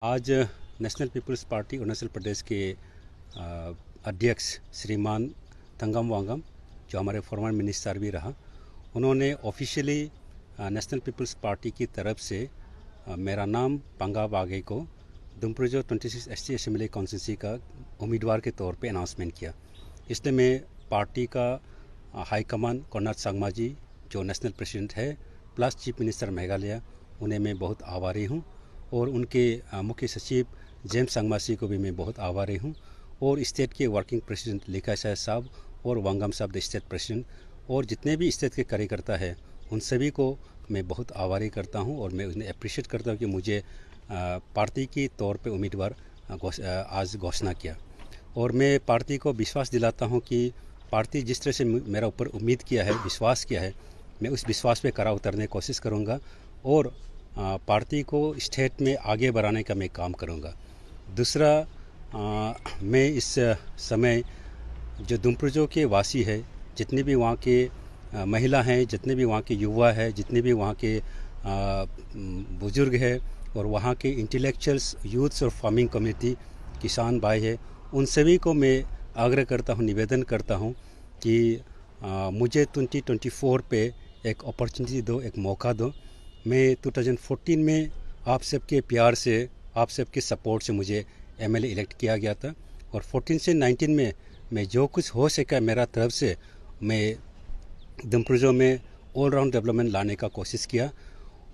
आज national peoples party Arunachal Pradesh के अध्यक्ष श्रीमान तंगम वांगम, जो हमारे फॉर्मर मिनिस्टर भी रहा, उन्होंने ऑफिशियली नेशनल पीपल्स पार्टी की तरफ से मेरा नाम पंगा बागे को दुमप्रजो 26 SC असेंबली कॉन्स्टिट्यूंसी का उम्मीदवार के तौर पे अनाउंसमेंट किया। इसलिए मैं पार्टी का हाई कमान कोनार्ड संगमा जी, जो नेशनल प्रेसिडेंट है, प्लस चीफ मिनिस्टर मेघालय, उन्हें मैं बहुत आभारी हूँ। और उनके मुख्य सचिव जेम्स संगमासी को भी मैं बहुत आभारी हूँ। और स्टेट के वर्किंग प्रेसिडेंट लिखा शाह साहब और वांगम साहब द स्टेट प्रेसिडेंट और जितने भी स्टेट के कार्यकर्ता हैं, उन सभी को मैं बहुत आभारी करता हूँ। और मैं उन्हें अप्रिशिएट करता हूँ कि मुझे पार्टी की तौर पे उम्मीदवार आज घोषणा किया। और मैं पार्टी को विश्वास दिलाता हूँ कि पार्टी जिस तरह से मेरा ऊपर उम्मीद किया है, विश्वास किया है, मैं उस विश्वास पे खरा उतरने की कोशिश करूँगा और पार्टी को स्टेट में आगे बढ़ाने का मैं काम करूँगा। दूसरा, मैं इस समय जो दुमप्रजो के वासी है, जितने भी वहाँ के महिला हैं, जितने भी वहाँ के युवा हैं, जितने भी वहाँ के बुजुर्ग हैं और वहाँ के इंटेलेक्चुअल्स, यूथ्स और फार्मिंग कम्युनिटी, किसान भाई है, उन सभी को मैं आग्रह करता हूँ, निवेदन करता हूँ कि मुझे 2024 पे एक अपॉर्चुनिटी दो, एक मौका दो। मैं 2014 में आप सबके प्यार से, आप सबके सपोर्ट से मुझे MLA इलेक्ट किया गया था और 14 से 19 में मैं जो कुछ हो सका मेरा तरफ से मैं दुमप्रजो में ऑल राउंड डेवलपमेंट लाने का कोशिश किया।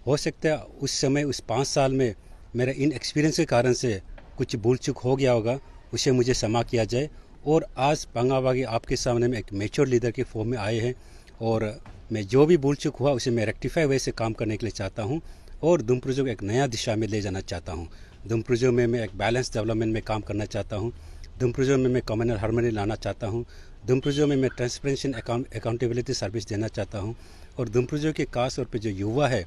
हो सकता है उस समय, उस 5 साल में मेरा इन एक्सपीरियंस के कारण से कुछ भूल चूक हो गया होगा, उसे मुझे क्षमा किया जाए। और आज पंगा बागे आपके सामने में एक मैच्योर लीडर के फॉर्म में आए हैं और मैं जो भी भूल चूक हुआ उसे मैं रेक्टिफाई वे से काम करने के लिए चाहता हूं और दुमप्रजो को एक नया दिशा में ले जाना चाहता हूं। दुमप्रजो में मैं एक बैलेंस डेवलपमेंट में काम करना चाहता हूं। दुमप्रजो में मैं कम्युनल हार्मनी लाना चाहता हूं। दुमप्रजो में मैं ट्रांसपेरेंसी अकाउंटेबिलिटी सर्विस देना चाहता हूं। और दुमप्रजो के खास तौर पर जो युवा है,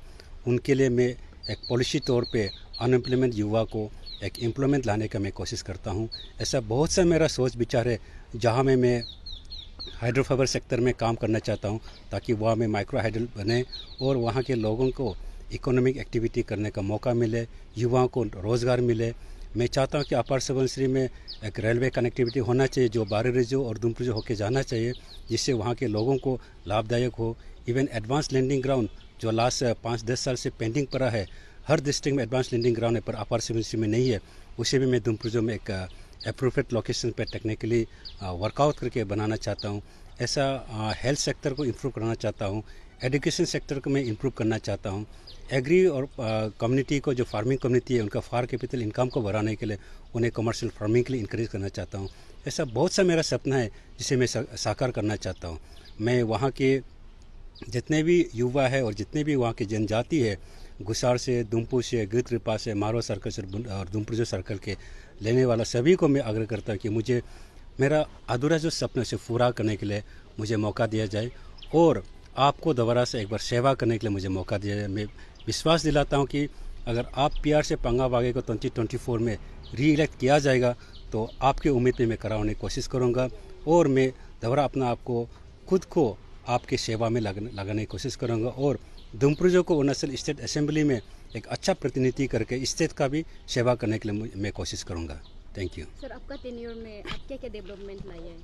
उनके लिए मैं एक पॉलिसी तौर पर अनएम्प्लॉयमेंट युवा को एक एम्प्लॉयमेंट लाने का मैं कोशिश करता हूँ। ऐसा बहुत सा मेरा सोच विचार है, जहाँ में मैं हाइड्रोफाइबर सेक्टर में काम करना चाहता हूँ ताकि वहाँ में माइक्रो हाइडल बने और वहाँ के लोगों को इकोनॉमिक एक्टिविटी करने का मौका मिले, युवाओं को रोज़गार मिले। मैं चाहता हूँ कि अपर सुबनसिरी में एक रेलवे कनेक्टिविटी होना चाहिए जो बारेरिजो और दुमप्रजो होकर जाना चाहिए, जिससे वहाँ के लोगों को लाभदायक हो। इवन एडवांस लैंडिंग ग्राउंड जो लास्ट 5-10 साल से पेंडिंग पड़ा है, हर डिस्ट्रिक्ट में एडवांस लैंडिंग ग्राउंड है पर अपर सुबनसिरी में नहीं है, उसे भी मैं दुमप्रजो में एक अप्रोप्रिएट लोकेशन पर टेक्निकली वर्कआउट करके बनाना चाहता हूँ। ऐसा हेल्थ सेक्टर को इम्प्रूव करना चाहता हूँ, एजुकेशन सेक्टर को मैं इम्प्रूव करना चाहता हूँ। एग्री और कम्युनिटी को, जो फार्मिंग कम्युनिटी है, उनका फार कैपिटल इनकम को बढ़ाने के लिए उन्हें कमर्शियल फार्मिंग के लिए इंकरेज करना चाहता हूँ। ऐसा बहुत सा मेरा सपना है जिसे मैं साकार करना चाहता हूँ। मैं वहाँ के जितने भी युवा है और जितने भी वहाँ की जनजाति है, गुसार से, दुमपू से, गिरत्रिपा से, मारो सर्कल से और दुमप्रजो सर्कल के लेने वाला सभी को मैं आग्रह करता हूँ कि मुझे मेरा अधूरा जो सपना से पूरा करने के लिए मुझे मौका दिया जाए और आपको दोबारा से एक बार सेवा करने के लिए मुझे मौका दिया जाए। मैं विश्वास दिलाता हूँ कि अगर आप प्यार से पंगा बागे को 2024 में री इलेक्ट किया जाएगा तो आपकी उम्मीद पे मैं खरा होने की कोशिश करूँगा और मैं दोबारा अपना आपको खुद को आपके सेवा में लगाने की कोशिश करूँगा और दुमप्रजो को अरुणाचल स्टेट असेंबली में एक अच्छा प्रतिनिधि करके स्टेट का भी सेवा करने के लिए मैं कोशिश करूँगा। Thank you sir. आपका टेन्योर में आप क्या क्या डेवलपमेंट लाए हैं?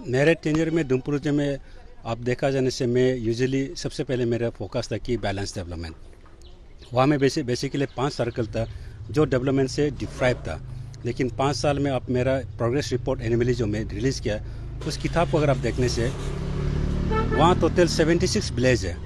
मेरे टेन्योर में दुमप्रजो में आप देखा जाने से मैं यूजुअली सबसे पहले मेरा फोकस था कि बैलेंस डेवलपमेंट। वहाँ में बेसिकली 5 सर्कल था जो डेवलपमेंट से डिप्राइव था, लेकिन 5 साल में आप मेरा प्रोग्रेस रिपोर्ट एनुअली जो मैं रिलीज़ किया, उस किताब को अगर आप देखने से वहाँ टोटल 76 विलेज है।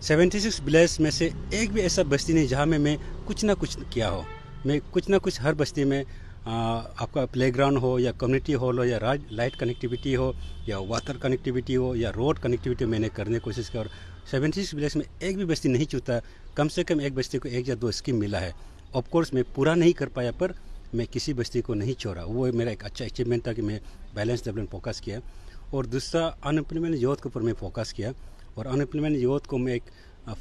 76 विलेज में से एक भी ऐसा बस्ती नहीं जहाँ में मैं कुछ ना कुछ किया हो। मैं कुछ ना कुछ हर बस्ती में आपका प्लेग्राउंड हो या कम्युनिटी हॉल हो या लाइट कनेक्टिविटी हो या वाटर कनेक्टिविटी हो या रोड कनेक्टिविटी मैंने करने की कोशिश की और 76 विलेज में एक भी बस्ती नहीं छूटा। कम से कम एक बस्ती को 1 या 2 स्कीम मिला है। ऑफकोर्स मैं पूरा नहीं कर पाया पर मैं किसी बस्ती को नहीं छोड़ा। वो मेरा एक अच्छा अचीवमेंट था कि मैं बैलेंस डेवलपमेंट फोकस किया। और दूसरा, अनएम्प्लॉयमेंट यूथ के ऊपर मैं फोकस किया और अनएम्प्लॉयमेंट यूथ को मैं एक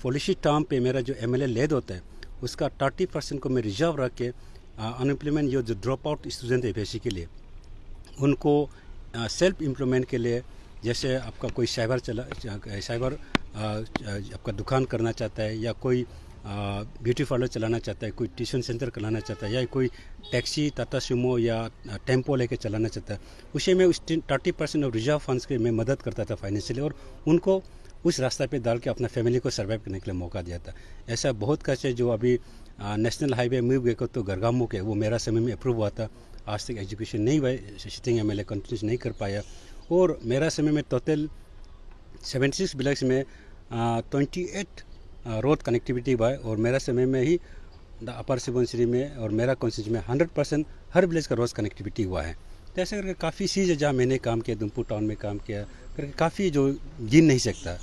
पॉलिसी टर्म पे मेरा जो MLA लेड होता है उसका 30% को मैं रिजर्व रख के अनएम्प्लॉयमेंट यूथ जो ड्रॉप आउट स्टूडेंट है बेसिकली उनको सेल्फ एम्प्लॉयमेंट के लिए, जैसे आपका कोई साइबर आपका दुकान करना चाहता है या कोई ब्यूटी पार्लर चलाना चाहता है, कोई ट्यूशन सेंटर चलाना चाहता है, या कोई टैक्सी, टाटा सुमो या टेम्पो लेके चलाना चाहता है, उसे मैं उस 30% ऑफ रिजर्व फंड्स के मैं मदद करता था फाइनेंशियली, और उनको उस रास्ता पे डाल के अपना फैमिली को सर्वाइव करने के लिए मौका दिया था। ऐसा बहुत कैसे जो अभी नेशनल हाईवे मूव गए तो गरगामुख है, वो मेरा समय में अप्रूव हुआ था, आज तक एजुकेशन नहीं हुआ, सिटिंग MLA कंटिन्यूस नहीं कर पाया। और मेरा समय में टोटल 76 विलेज में 28 रोड कनेक्टिविटी हुआ है, और मेरा समय में ही अपर सुबनसिरी में और मेरा कॉन्स्टिट्यूंसी में 100% हर विलेज का रोड कनेक्टिविटी हुआ है। तो ऐसे करके काफ़ी चीज़ है जहाँ मैंने काम किया, दुमपुर टाउन में काम किया करके काफ़ी जो गिन नहीं सकता,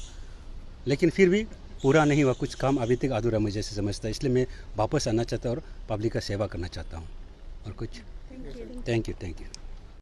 लेकिन फिर भी पूरा नहीं हुआ, कुछ काम अभी तक अधूरा मुझे से समझता है, इसलिए मैं वापस आना चाहता हूँ और पब्लिक का सेवा करना चाहता हूँ और कुछ। Thank you.